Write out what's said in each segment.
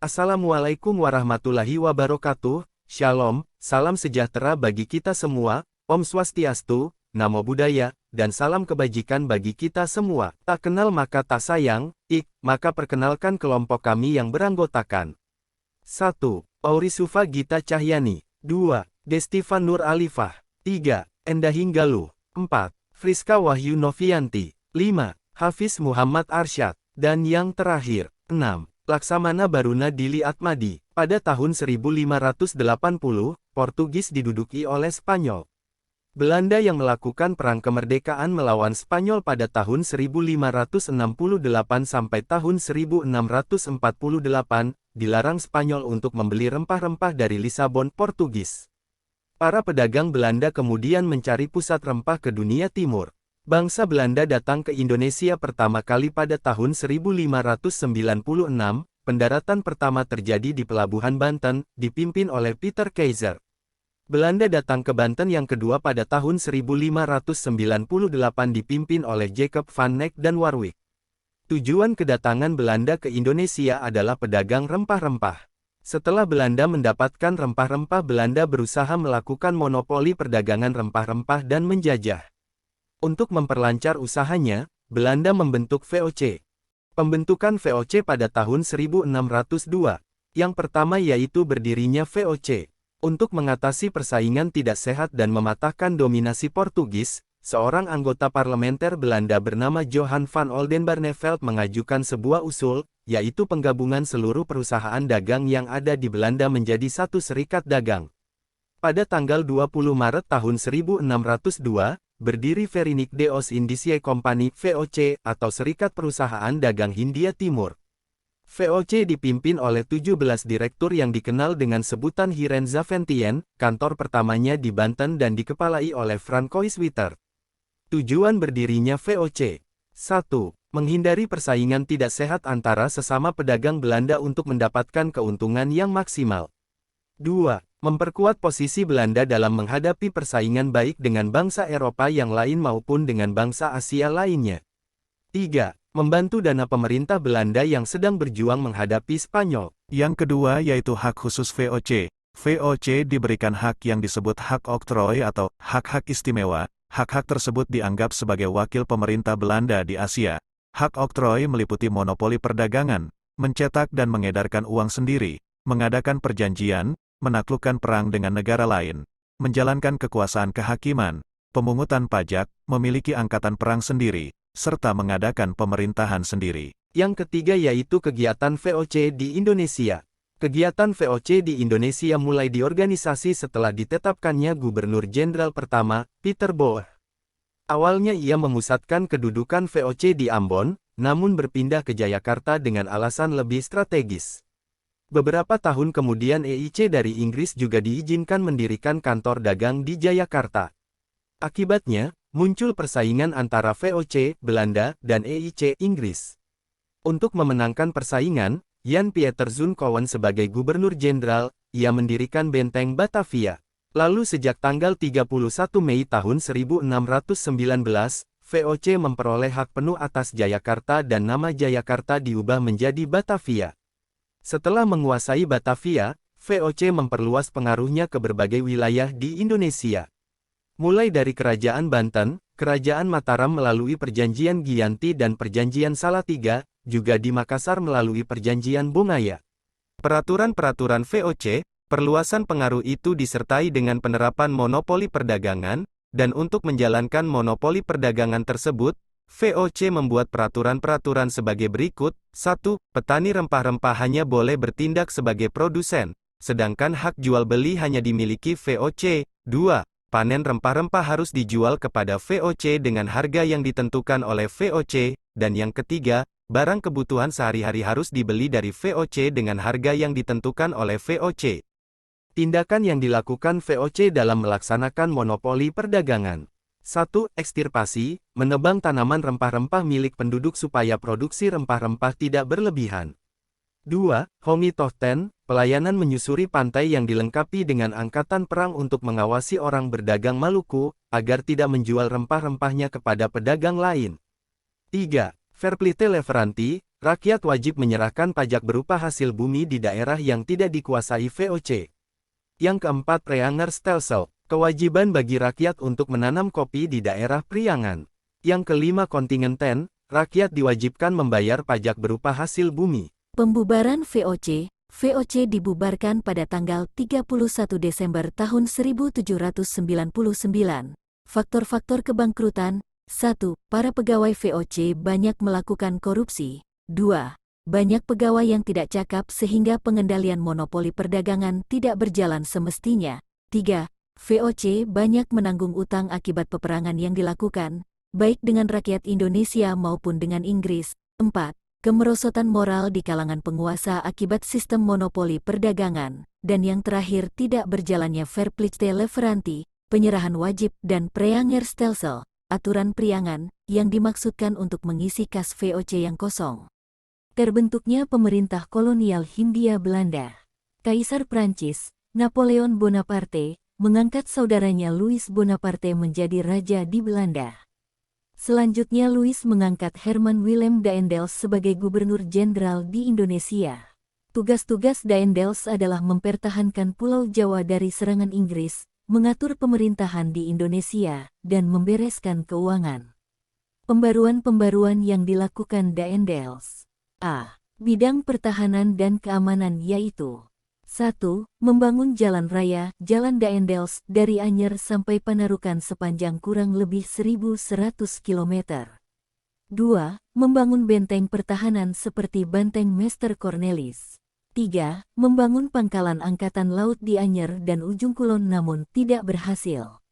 Assalamualaikum warahmatullahi wabarakatuh, Shalom, salam sejahtera bagi kita semua, Om Swastiastu, Namo Buddhaya, dan salam kebajikan bagi kita semua. Tak kenal maka tak sayang, maka perkenalkan kelompok kami yang beranggotakan. 1. Aurisufa Gita Cahyani. 2. Destiva Nur Alifah. 3. Endah Hinggaluh. 4. Friska Wahyu Novianti. 5. Hafiz Muhammad Arsyad. Dan yang terakhir, 6. Laksamana Baruna Dili Atmadi. Pada tahun 1580, Portugis diduduki oleh Spanyol. Belanda yang melakukan perang kemerdekaan melawan Spanyol pada tahun 1568 sampai tahun 1648, dilarang Spanyol untuk membeli rempah-rempah dari Lisabon, Portugis. Para pedagang Belanda kemudian mencari pusat rempah ke dunia timur. Bangsa Belanda datang ke Indonesia pertama kali pada tahun 1596, pendaratan pertama terjadi di Pelabuhan Banten, dipimpin oleh Peter Keizer. Belanda datang ke Banten yang kedua pada tahun 1598 dipimpin oleh Jacob van Eyck dan Warwick. Tujuan kedatangan Belanda ke Indonesia adalah pedagang rempah-rempah. Setelah Belanda mendapatkan rempah-rempah, Belanda berusaha melakukan monopoli perdagangan rempah-rempah dan menjajah. Untuk memperlancar usahanya, Belanda membentuk VOC. Pembentukan VOC pada tahun 1602. Yang pertama yaitu berdirinya VOC. Untuk mengatasi persaingan tidak sehat dan mematahkan dominasi Portugis, seorang anggota parlementer Belanda bernama Johan van Oldenbarnevelt mengajukan sebuah usul, yaitu penggabungan seluruh perusahaan dagang yang ada di Belanda menjadi satu serikat dagang. Pada tanggal 20 Maret tahun 1602, berdiri Verinik de Oost Indische Company (VOC) atau Serikat Perusahaan Dagang Hindia Timur. VOC dipimpin oleh 17 direktur yang dikenal dengan sebutan Hiren Zaventien, kantor pertamanya di Banten dan dikepalai oleh Francois Witter. Tujuan berdirinya VOC. 1. Menghindari persaingan tidak sehat antara sesama pedagang Belanda untuk mendapatkan keuntungan yang maksimal. 2. Memperkuat posisi Belanda dalam menghadapi persaingan baik dengan bangsa Eropa yang lain maupun dengan bangsa Asia lainnya. 3. Membantu dana pemerintah Belanda yang sedang berjuang menghadapi Spanyol. Yang kedua yaitu hak khusus VOC. VOC diberikan hak yang disebut hak oktrooi atau hak-hak istimewa. Hak-hak tersebut dianggap sebagai wakil pemerintah Belanda di Asia. Hak oktrooi meliputi monopoli perdagangan, mencetak dan mengedarkan uang sendiri, mengadakan perjanjian, menaklukkan perang dengan negara lain, menjalankan kekuasaan kehakiman, pemungutan pajak, memiliki angkatan perang sendiri, serta mengadakan pemerintahan sendiri. Yang ketiga yaitu kegiatan VOC di Indonesia. Kegiatan VOC di Indonesia mulai diorganisasi setelah ditetapkannya Gubernur Jenderal pertama, Peter Bouwer. Awalnya ia memusatkan kedudukan VOC di Ambon, namun berpindah ke Jayakarta dengan alasan lebih strategis. Beberapa tahun kemudian EIC dari Inggris juga diizinkan mendirikan kantor dagang di Jayakarta. Akibatnya, muncul persaingan antara VOC, Belanda, dan EIC, Inggris. Untuk memenangkan persaingan, Jan Pieter Zoon-Kowen sebagai Gubernur Jenderal, ia mendirikan Benteng Batavia. Lalu sejak tanggal 31 Mei tahun 1619, VOC memperoleh hak penuh atas Jayakarta dan nama Jayakarta diubah menjadi Batavia. Setelah menguasai Batavia, VOC memperluas pengaruhnya ke berbagai wilayah di Indonesia. Mulai dari Kerajaan Banten, Kerajaan Mataram melalui Perjanjian Giyanti dan Perjanjian Salatiga, juga di Makassar melalui Perjanjian Bongaya. Peraturan-peraturan VOC, perluasan pengaruh itu disertai dengan penerapan monopoli perdagangan, dan untuk menjalankan monopoli perdagangan tersebut, VOC membuat peraturan-peraturan sebagai berikut. 1. Petani rempah-rempah hanya boleh bertindak sebagai produsen, sedangkan hak jual beli hanya dimiliki VOC. 2. Panen rempah-rempah harus dijual kepada VOC dengan harga yang ditentukan oleh VOC. Dan yang ketiga, barang kebutuhan sehari-hari harus dibeli dari VOC dengan harga yang ditentukan oleh VOC. Tindakan yang dilakukan VOC dalam melaksanakan monopoli perdagangan. 1. Ekstirpasi, menebang tanaman rempah-rempah milik penduduk supaya produksi rempah-rempah tidak berlebihan. 2. Hongitochten, pelayanan menyusuri pantai yang dilengkapi dengan angkatan perang untuk mengawasi orang berdagang Maluku, agar tidak menjual rempah-rempahnya kepada pedagang lain. 3. Verplite leveranti, Rakyat wajib menyerahkan pajak berupa hasil bumi di daerah yang tidak dikuasai VOC. Yang keempat, Prianger-Stelsel, kewajiban bagi rakyat untuk menanam kopi di daerah Priangan. Yang kelima, Kontingen 10, rakyat diwajibkan membayar pajak berupa hasil bumi. Pembubaran VOC. VOC dibubarkan pada tanggal 31 Desember tahun 1799. Faktor-faktor kebangkrutan. 1. Para pegawai VOC banyak melakukan korupsi. 2. Banyak pegawai yang tidak cakap sehingga pengendalian monopoli perdagangan tidak berjalan semestinya. 3. VOC banyak menanggung utang akibat peperangan yang dilakukan, baik dengan rakyat Indonesia maupun dengan Inggris. 4. Kemerosotan moral di kalangan penguasa akibat sistem monopoli perdagangan. Dan yang terakhir, tidak berjalannya Verplichte Leverantie, penyerahan wajib, dan Prianger-Stelsel, aturan priangan, yang dimaksudkan untuk mengisi kas VOC yang kosong. Terbentuknya pemerintah kolonial Hindia Belanda. Kaisar Prancis, Napoleon Bonaparte, mengangkat saudaranya Louis Bonaparte menjadi raja di Belanda. Selanjutnya Louis mengangkat Herman Willem Daendels sebagai gubernur jenderal di Indonesia. Tugas-tugas Daendels adalah mempertahankan Pulau Jawa dari serangan Inggris, mengatur pemerintahan di Indonesia, dan membereskan keuangan. Pembaruan-pembaruan yang dilakukan Daendels. A. Bidang pertahanan dan keamanan yaitu 1. Membangun jalan raya, Jalan Daendels, dari Anyer sampai Panarukan sepanjang kurang lebih 1.100 km. 2. Membangun benteng pertahanan seperti Banteng Meester Cornelis. 3. Membangun pangkalan angkatan laut di Anyer dan Ujung Kulon namun tidak berhasil.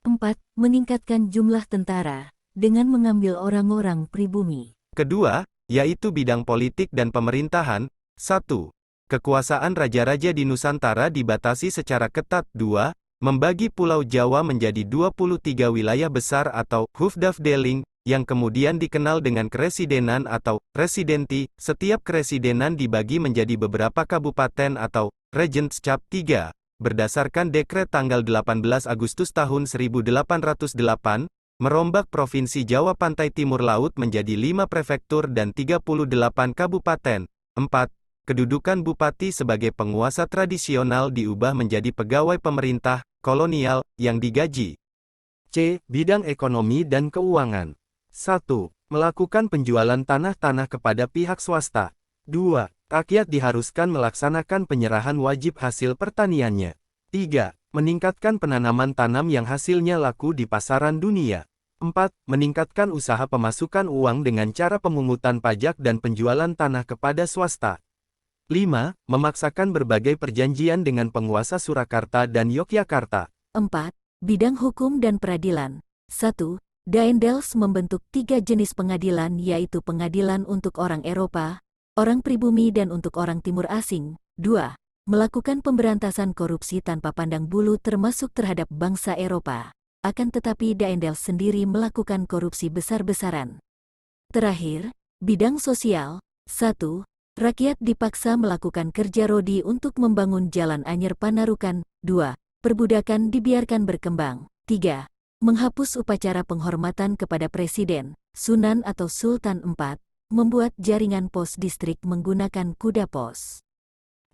4. Meningkatkan jumlah tentara, dengan mengambil orang-orang pribumi. Kedua, yaitu bidang politik dan pemerintahan. 1. Kekuasaan raja-raja di Nusantara dibatasi secara ketat. 2. Membagi Pulau Jawa menjadi 23 wilayah besar atau Hoofdafdeling, yang kemudian dikenal dengan keresidenan atau residenti. Setiap keresidenan dibagi menjadi beberapa kabupaten atau Regentschap. 3. Berdasarkan dekret tanggal 18 Agustus tahun 1808, merombak Provinsi Jawa Pantai Timur Laut menjadi 5 prefektur dan 38 kabupaten. 4. Kedudukan bupati sebagai penguasa tradisional diubah menjadi pegawai pemerintah kolonial yang digaji. C. Bidang ekonomi dan keuangan. 1. Melakukan penjualan tanah-tanah kepada pihak swasta. 2. Rakyat diharuskan melaksanakan penyerahan wajib hasil pertaniannya. 3. Meningkatkan penanaman tanam yang hasilnya laku di pasaran dunia. 4. Meningkatkan usaha pemasukan uang dengan cara pemungutan pajak dan penjualan tanah kepada swasta. 5. Memaksakan berbagai perjanjian dengan penguasa Surakarta dan Yogyakarta. 4. Bidang hukum dan peradilan. 1. Daendels membentuk 3 jenis pengadilan yaitu pengadilan untuk orang Eropa, orang pribumi dan untuk orang timur asing. 2. Melakukan pemberantasan korupsi tanpa pandang bulu termasuk terhadap bangsa Eropa. Akan tetapi Daendels sendiri melakukan korupsi besar-besaran. Terakhir, bidang sosial. 1. Rakyat dipaksa melakukan kerja rodi untuk membangun jalan Anyer Panarukan. 2. Perbudakan dibiarkan berkembang. 3. Menghapus upacara penghormatan kepada Presiden, Sunan atau Sultan. 4. Membuat jaringan pos distrik menggunakan kuda pos.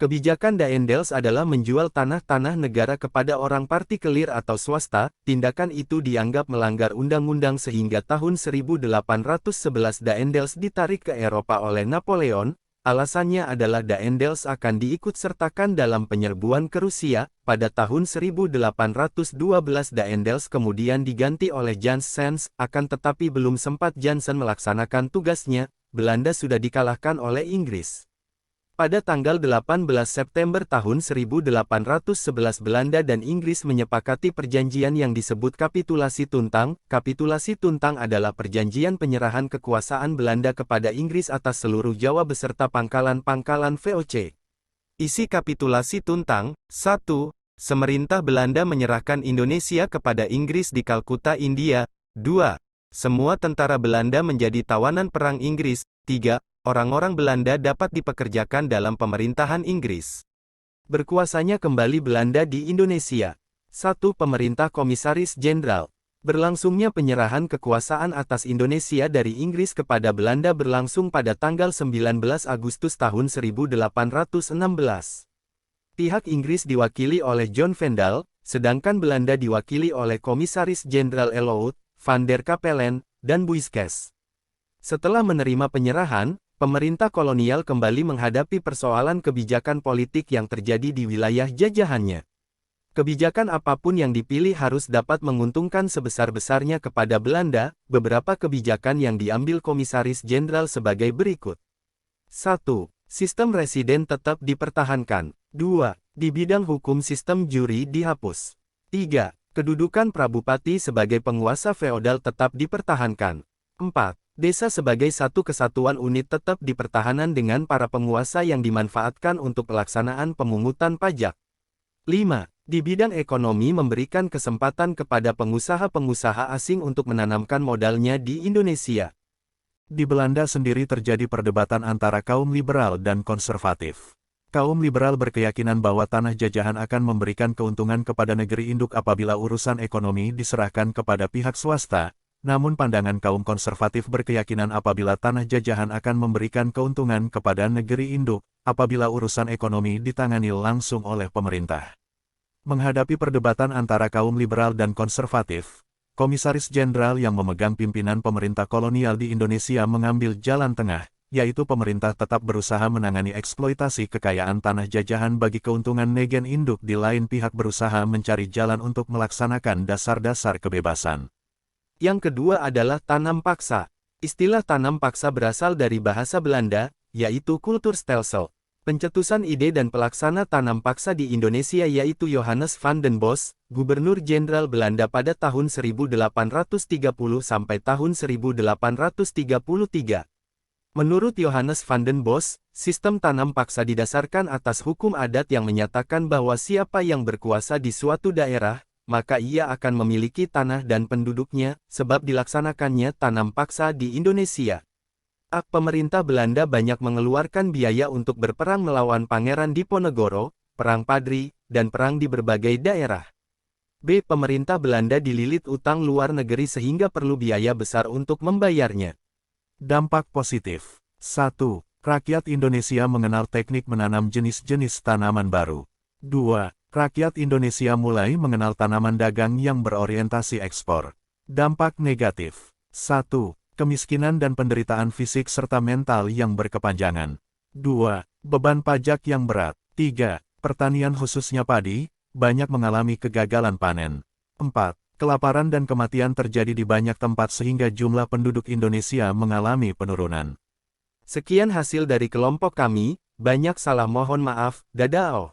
Kebijakan Daendels adalah menjual tanah-tanah negara kepada orang partikelir atau swasta. Tindakan itu dianggap melanggar undang-undang sehingga tahun 1811 Daendels ditarik ke Eropa oleh Napoleon. Alasannya adalah Daendels akan diikutsertakan dalam penyerbuan ke Rusia. Pada tahun 1812 Daendels kemudian diganti oleh Janssens, akan tetapi belum sempat Janssen melaksanakan tugasnya, Belanda sudah dikalahkan oleh Inggris. Pada tanggal 18 September tahun 1811 Belanda dan Inggris menyepakati perjanjian yang disebut Kapitulasi Tuntang. Kapitulasi Tuntang adalah perjanjian penyerahan kekuasaan Belanda kepada Inggris atas seluruh Jawa beserta pangkalan-pangkalan VOC. Isi Kapitulasi Tuntang. 1. Semerintah Belanda menyerahkan Indonesia kepada Inggris di Kalkuta, India. 2. Semua tentara Belanda menjadi tawanan perang Inggris. 3. Orang-orang Belanda dapat dipekerjakan dalam pemerintahan Inggris. Berkuasanya kembali Belanda di Indonesia. 1. Pemerintah Komisaris Jenderal. Berlangsungnya penyerahan kekuasaan atas Indonesia dari Inggris kepada Belanda berlangsung pada tanggal 19 Agustus tahun 1816. Pihak Inggris diwakili oleh John Vendel, sedangkan Belanda diwakili oleh Komisaris Jenderal Elout, Van der Capellen, dan Buiskes. Setelah menerima penyerahan, pemerintah kolonial kembali menghadapi persoalan kebijakan politik yang terjadi di wilayah jajahannya. Kebijakan apapun yang dipilih harus dapat menguntungkan sebesar-besarnya kepada Belanda. Beberapa kebijakan yang diambil Komisaris Jenderal sebagai berikut. 1. Sistem residen tetap dipertahankan. 2. Di bidang hukum sistem juri dihapus. 3. Kedudukan prabupati sebagai penguasa feodal tetap dipertahankan. 4. Desa sebagai satu kesatuan unit tetap dipertahankan dengan para penguasa yang dimanfaatkan untuk pelaksanaan pemungutan pajak. 5. Di bidang ekonomi memberikan kesempatan kepada pengusaha-pengusaha asing untuk menanamkan modalnya di Indonesia. Di Belanda sendiri terjadi perdebatan antara kaum liberal dan konservatif. Kaum liberal berkeyakinan bahwa tanah jajahan akan memberikan keuntungan kepada negeri induk apabila urusan ekonomi diserahkan kepada pihak swasta, namun pandangan kaum konservatif berkeyakinan apabila tanah jajahan akan memberikan keuntungan kepada negeri induk, apabila urusan ekonomi ditangani langsung oleh pemerintah. Menghadapi perdebatan antara kaum liberal dan konservatif, Komisaris Jenderal yang memegang pimpinan pemerintah kolonial di Indonesia mengambil jalan tengah, yaitu pemerintah tetap berusaha menangani eksploitasi kekayaan tanah jajahan bagi keuntungan negen induk, di lain pihak berusaha mencari jalan untuk melaksanakan dasar-dasar kebebasan. Yang kedua adalah tanam paksa. Istilah tanam paksa berasal dari bahasa Belanda, yaitu kulturstelsel. Pencetusan ide dan pelaksana tanam paksa di Indonesia yaitu Johannes van den Bos, Gubernur Jenderal Belanda pada tahun 1830 sampai tahun 1833. Menurut Johannes van den Bos, sistem tanam paksa didasarkan atas hukum adat yang menyatakan bahwa siapa yang berkuasa di suatu daerah, maka ia akan memiliki tanah dan penduduknya, sebab dilaksanakannya tanam paksa di Indonesia. Pemerintah Belanda banyak mengeluarkan biaya untuk berperang melawan Pangeran Diponegoro, Perang Padri, dan perang di berbagai daerah. B. Pemerintah Belanda dililit utang luar negeri sehingga perlu biaya besar untuk membayarnya. Dampak positif. 1. Rakyat Indonesia mengenal teknik menanam jenis-jenis tanaman baru. 2. Rakyat Indonesia mulai mengenal tanaman dagang yang berorientasi ekspor. Dampak negatif. 1. Kemiskinan dan penderitaan fisik serta mental yang berkepanjangan. 2. Beban pajak yang berat. 3. Pertanian khususnya padi, banyak mengalami kegagalan panen. 4. Kelaparan dan kematian terjadi di banyak tempat sehingga jumlah penduduk Indonesia mengalami penurunan. Sekian hasil dari kelompok kami, banyak salah mohon maaf, dadah.